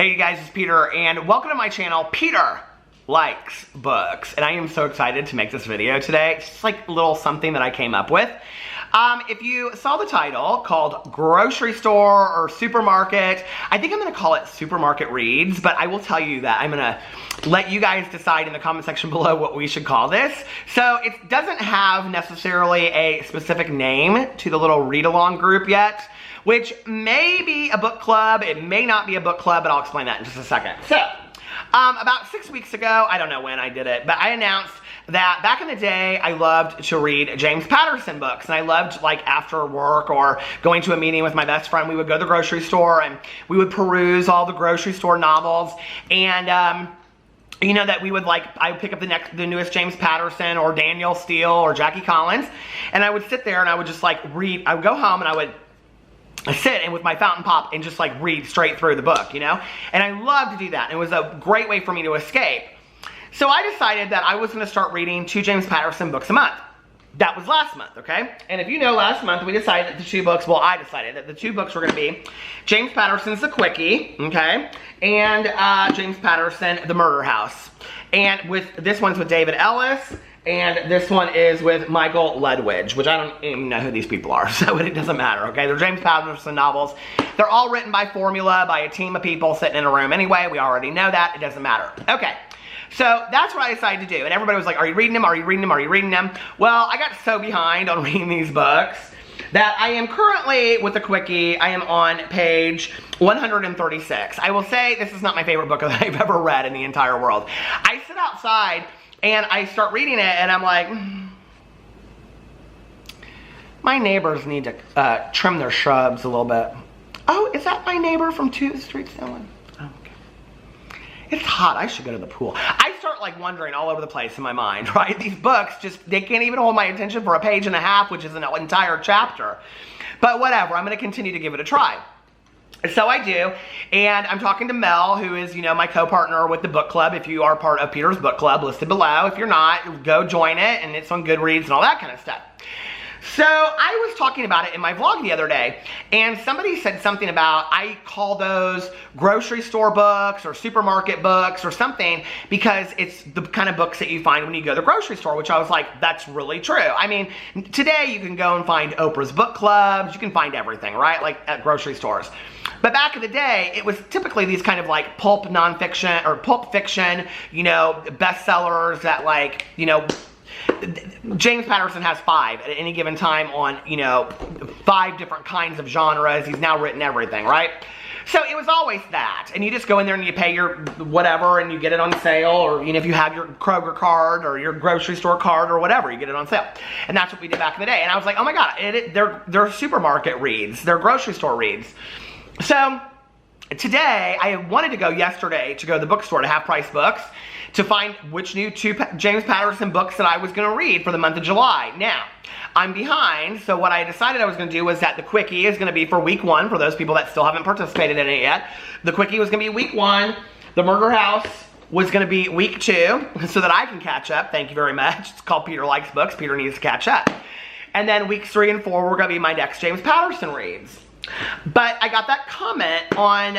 Hey you guys, it's Peter, and welcome to my channel, Peter Likes Books. And I am so excited to make this video today. It's just like a little something that I came up with. If you saw the title called Grocery Store or Supermarket, I think I'm gonna call it Supermarket Reads, but I will tell you that I'm gonna let you guys decide in the comment section below what we should call this. So it doesn't have necessarily a specific name to the little read-along group yet, which may be a book club, it may not be a book club, but I'll explain that in just a second. So, about 6 weeks ago, I don't know when I did it, but I announced that back in the day, I loved to read James Patterson books, and I loved, like, after work or going to a meeting with my best friend, we would go to the grocery store, and we would peruse all the grocery store novels, and, you know, that we would, like, I would pick up the newest James Patterson or Daniel Steele or Jackie Collins, and I would sit there and I would just, like, read. I would go home and I would sit and with my fountain pop and just like read straight through the book, you know? And I love to do that. It was a great way for me to escape. So I decided that I was gonna start reading 2 James Patterson books a month. That was last month, okay? And if you know, last month we decided that the 2 books, well, I decided that the 2 books were gonna be James Patterson's The Quickie, okay? And James Patterson, The Murder House. And this one's with David Ellis, and this one is with Michael Ledwidge, which I don't even know who these people are, so it doesn't matter, okay? They're James Patterson novels. They're all written by formula, by a team of people sitting in a room anyway. We already know that. It doesn't matter. Okay, so that's what I decided to do. And everybody was like, are you reading them? Are you reading them? Are you reading them? Well, I got so behind on reading these books that I am currently, with The Quickie, I am on page 136. I will say this is not my favorite book that I've ever read in the entire world. I sit outside and I start reading it, and I'm like, my neighbors need to trim their shrubs a little bit. Oh, is that my neighbor from 2 streets down? Oh, okay. It's hot, I should go to the pool. I start like wandering all over the place in my mind, right? These books just, they can't even hold my attention for a page and a half, which is an entire chapter. But whatever, I'm gonna continue to give it a try. So I do, and I'm talking to Mel, who is, you know, my co-partner with the book club. If you are part of Peter's book club, listed below. If you're not, go join it, and it's on Goodreads and all that kind of stuff. So I was talking about it in my vlog the other day, and somebody said something about, I call those grocery store books or supermarket books or something because it's the kind of books that you find when you go to the grocery store, which I was like, that's really true. I mean, today you can go and find Oprah's book clubs, you can find everything, right? Like at grocery stores. But back in the day, it was typically these kind of like pulp nonfiction or pulp fiction, you know, bestsellers that like, you know, James Patterson has 5 at any given time on, you know, 5 different kinds of genres. He's now written everything, right? So it was always that. And you just go in there and you pay your whatever and you get it on sale, or, you know, if you have your Kroger card or your grocery store card or whatever, you get it on sale. And that's what we did back in the day. And I was like, oh my God, they're supermarket reads. They're grocery store reads. So today, I wanted to go yesterday to go to the bookstore to Half Price Books to find which new 2 James Patterson books that I was going to read for the month of July. Now, I'm behind, so what I decided I was going to do was that The Quickie is going to be for week 1, for those people that still haven't participated in it yet. The Quickie was going to be week 1. The Murder House was going to be week 2, so that I can catch up. Thank you very much. It's called Peter Likes Books. Peter needs to catch up. And then weeks 3 and 4 were going to be my next James Patterson reads. But I got that comment on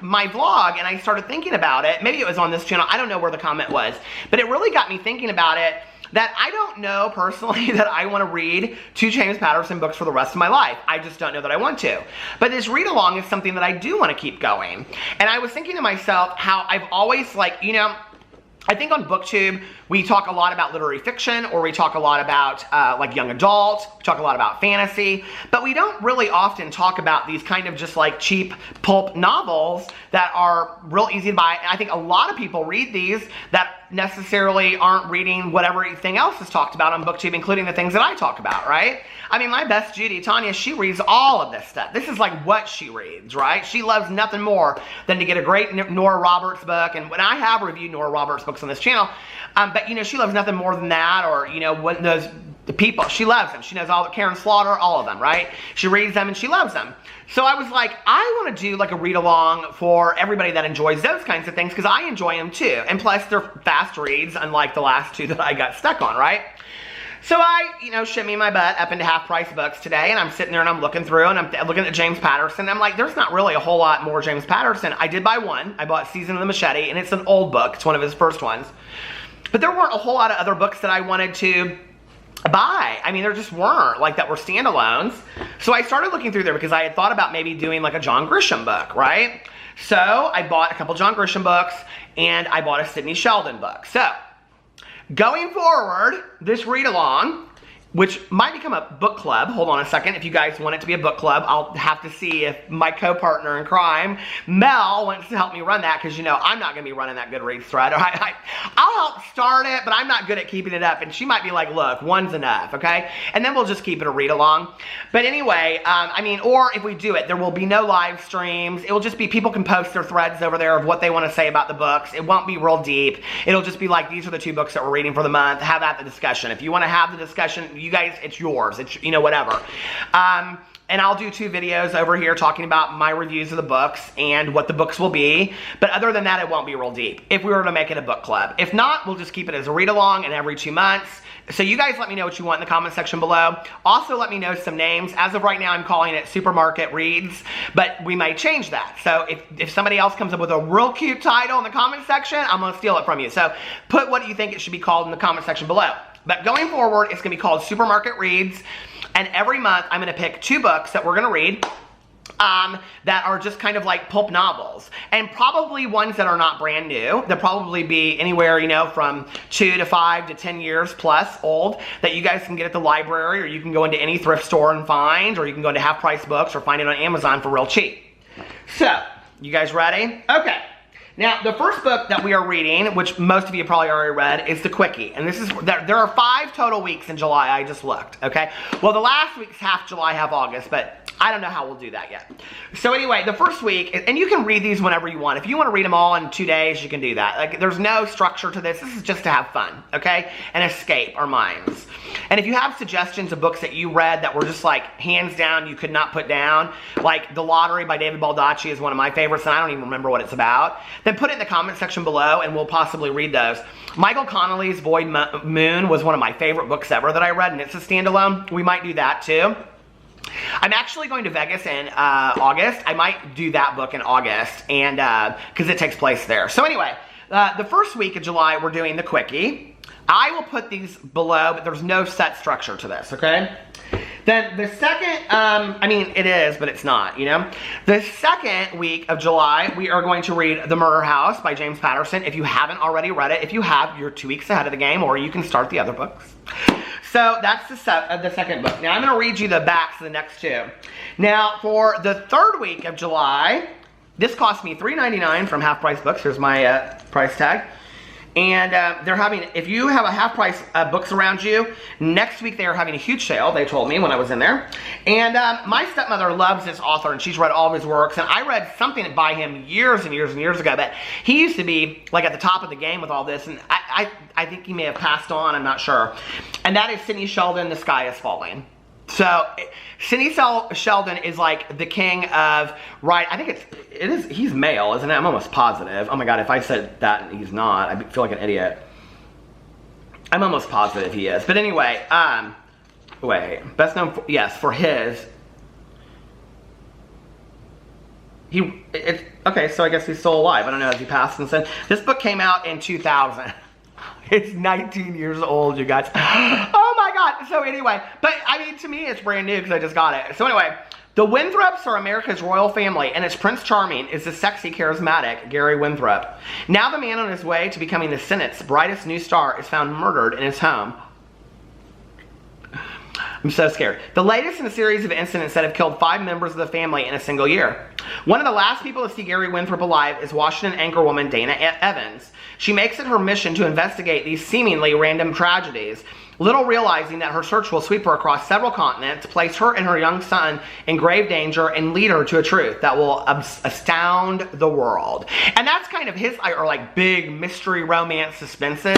my vlog, and I started thinking about it. Maybe it was on this channel. I don't know where the comment was. But it really got me thinking about it, that I don't know personally that I want to read 2 James Patterson books for the rest of my life. I just don't know that I want to. But this read-along is something that I do want to keep going. And I was thinking to myself how I've always, like, you know, I think on BookTube, we talk a lot about literary fiction, or we talk a lot about like young adult, we talk a lot about fantasy, but we don't really often talk about these kind of just like cheap pulp novels that are real easy to buy. And I think a lot of people read these that necessarily aren't reading what everything else is talked about on BookTube, including the things that I talk about, right? I mean, my best Judy, Tanya, she reads all of this stuff. This is like what she reads, right? She loves nothing more than to get a great Nora Roberts book. And when I have reviewed Nora Roberts books on this channel, but you know, she loves nothing more than that, or you know, what those the people, she loves them. She knows all the Karen Slaughter, all of them, right? She reads them and she loves them. So I was like, I want to do like a read along for everybody that enjoys those kinds of things, because I enjoy them too. And plus they're fast reads, unlike the last 2 that I got stuck on, right? So I, shimmy my butt up into Half Price Books today, and I'm sitting there and I'm looking through, and I'm looking at James Patterson. I'm like, there's not really a whole lot more James Patterson. I did buy one. I bought Season of the Machete, and it's an old book. It's one of his first ones. But there weren't a whole lot of other books that I wanted to buy. I mean, there just weren't, like, that were standalones. So I started looking through there because I had thought about maybe doing like a John Grisham book, right? So I bought a couple John Grisham books, and I bought a Sidney Sheldon book. So going forward, this read-along, which might become a book club. Hold on a second. If you guys want it to be a book club, I'll have to see if my co-partner in crime, Mel, wants to help me run that, because I'm not going to be running that Goodreads thread. I'll help start it, but I'm not good at keeping it up, and she might be like, look, one's enough, okay? And then we'll just keep it a read-along. But anyway, or if we do it, there will be no live streams. It will just be people can post their threads over there of what they want to say about the books. It won't be real deep. It'll just be like, these are the 2 books that we're reading for the month. Have at the discussion. If you want to have the discussion, you guys, it's yours. It's, whatever. And I'll do 2 videos over here talking about my reviews of the books and what the books will be. But other than that, it won't be real deep if we were to make it a book club. If not, we'll just keep it as a read-along, and every 2 months. So you guys let me know what you want in the comment section below. Also, let me know some names. As of right now, I'm calling it Supermarket Reads, but we might change that. So if somebody else comes up with a real cute title in the comment section, I'm going to steal it from you. So put what you think it should be called in the comment section below. But going forward, it's going to be called Supermarket Reads. And every month, I'm going to pick 2 books that we're going to read that are just kind of like pulp novels. And probably ones that are not brand new. They'll probably be anywhere, from 2 to 5 to 10 years plus old, that you guys can get at the library, or you can go into any thrift store and find, or you can go into Half Price Books or find it on Amazon for real cheap. So, you guys ready? Okay. Now, the first book that we are reading, which most of you probably already read, is the Quickie. And this is, there are 5 total weeks in July. I just looked, okay? Well, the last week's half July, half August, but I don't know how we'll do that yet. So anyway, the first week, and you can read these whenever you want. If you want to read them all in 2 days, you can do that. Like, there's no structure to this. This is just to have fun, okay? And escape our minds. And if you have suggestions of books that you read that were just like, hands down, you could not put down, like The Lottery by David Baldacci is one of my favorites, and I don't even remember what it's about, then put it in the comment section below, and we'll possibly read those. Michael Connelly's Void Moon was one of my favorite books ever that I read, and it's a standalone. We might do that too. I'm actually going to Vegas in August. I might do that book in August, and because it takes place there. So anyway, the first week of July, we're doing the Quickie. I will put these below, but there's no set structure to this, okay? Then the second, it is, but it's not, The second week of July, we are going to read The Murder House by James Patterson. If you haven't already read it, if you have, you're 2 weeks ahead of the game, or you can start the other books. So that's the second book. Now I'm going to read you the backs of the next 2. Now for the third week of July, this cost me $3.99 from Half Price Books. Here's my price tag. And they're having, if you have a Half Price books around you, next week they are having a huge sale, they told me when I was in there. And my stepmother loves this author, and she's read all of his works. And I read something by him years and years and years ago, but he used to be like at the top of the game with all this. And I think he may have passed on, I'm not sure. And that is Sidney Sheldon, The Sky is Falling. So, Sidney Sheldon is like the king of, I think it is, he's male, isn't it? I'm almost positive. Oh my god, if I said that and he's not, I feel like an idiot. I'm almost positive he is. But anyway, best known for, yes, for his, okay, so I guess he's still alive. I don't know, has he passed since then? This book came out in 2000. It's 19 years old, you guys. Oh my god. So anyway, but to me, it's brand new because I just got it. So anyway, the Winthrops are America's royal family, and its Prince Charming is the sexy, charismatic Gary Winthrop. Now the man on his way to becoming the Senate's brightest new star is found murdered in his home. I'm so scared. The latest in a series of incidents that have killed 5 members of the family in a single year. One of the last people to see Gary Winthrop alive is Washington anchorwoman Dana Evans. She makes it her mission to investigate these seemingly random tragedies, little realizing that her search will sweep her across several continents, place her and her young son in grave danger, and lead her to a truth that will astound the world. And that's kind of his, or like big mystery romance suspenses.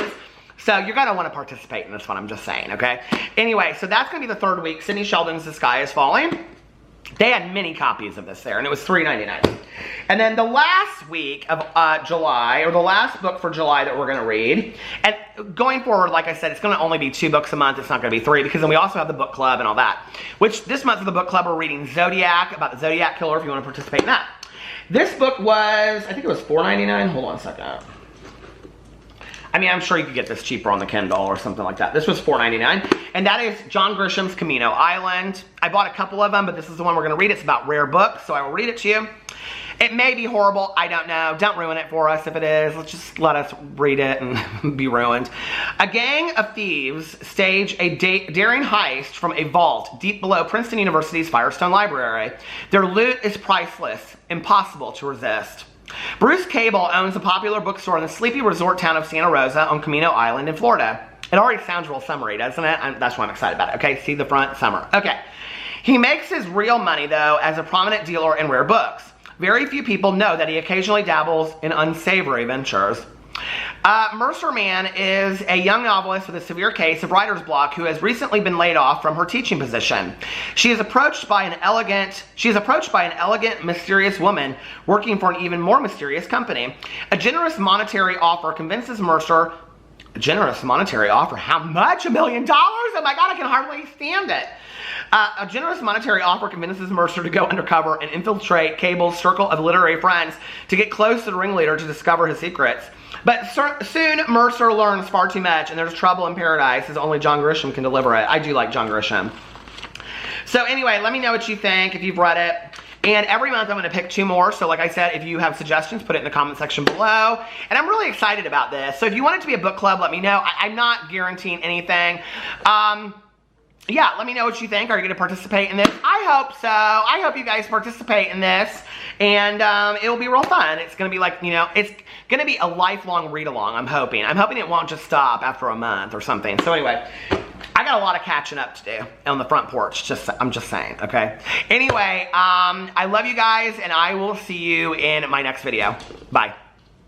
So you're going to want to participate in this one, I'm just saying, okay? Anyway, so that's going to be the third week. Sidney Sheldon's The Sky is Falling. They had many copies of this there, and it was $3.99. And then the last week of July, or the last book for July that we're going to read, and going forward, like I said, it's going to only be 2 books a month. It's not going to be 3, because then we also have the book club and all that. Which, this month of the book club, we're reading Zodiac, about the Zodiac Killer, if you want to participate in that. This book was, I think it was $4.99. Hold on a second. I mean, I'm sure you could get this cheaper on the Kindle or something like that. This was $4.99, and that is John Grisham's Camino Island. I bought a couple of them, but this is the one we're going to read. It's about rare books, so I will read it to you. It may be horrible. I don't know. Don't ruin it for us if it is. Let's just let us read it and be ruined. A gang of thieves stage a daring heist from a vault deep below Princeton University's Firestone Library. Their loot is priceless, impossible to resist. Bruce Cable owns a popular bookstore in the sleepy resort town of Santa Rosa on Camino Island in Florida. It already sounds real summery, doesn't it? That's why I'm excited about it. Okay, see the front, summer. Okay. He makes his real money, though, as a prominent dealer in rare books. Very few people know that he occasionally dabbles in unsavory ventures. Mercer Mann is a young novelist with a severe case of writer's block who has recently been laid off from her teaching position. She is approached by an elegant, mysterious woman working for an even more mysterious company. A generous monetary offer convinces Mercer. A generous monetary offer? How much? $1 million? Oh my God, I can hardly stand it. A generous monetary offer convinces Mercer to go undercover and infiltrate Cable's circle of literary friends to get close to the ringleader to discover his secrets. But soon, Mercer learns far too much, and there's trouble in paradise as only John Grisham can deliver it. I do like John Grisham. So anyway, let me know what you think if you've read it. And every month I'm going to pick 2 more. So like I said, if you have suggestions, put it in the comment section below. And I'm really excited about this. So if you want it to be a book club, let me know. I'm not guaranteeing anything. Yeah, let me know what you think. Are you going to participate in this? I hope so. I hope you guys participate in this. And it'll be real fun. It's going to be like, you know, it's going to be a lifelong read-along, I'm hoping. I'm hoping it won't just stop after a month or something. So anyway, I got a lot of catching up to do on the front porch. I'm just saying, okay? Anyway, I love you guys, and I will see you in my next video. Bye.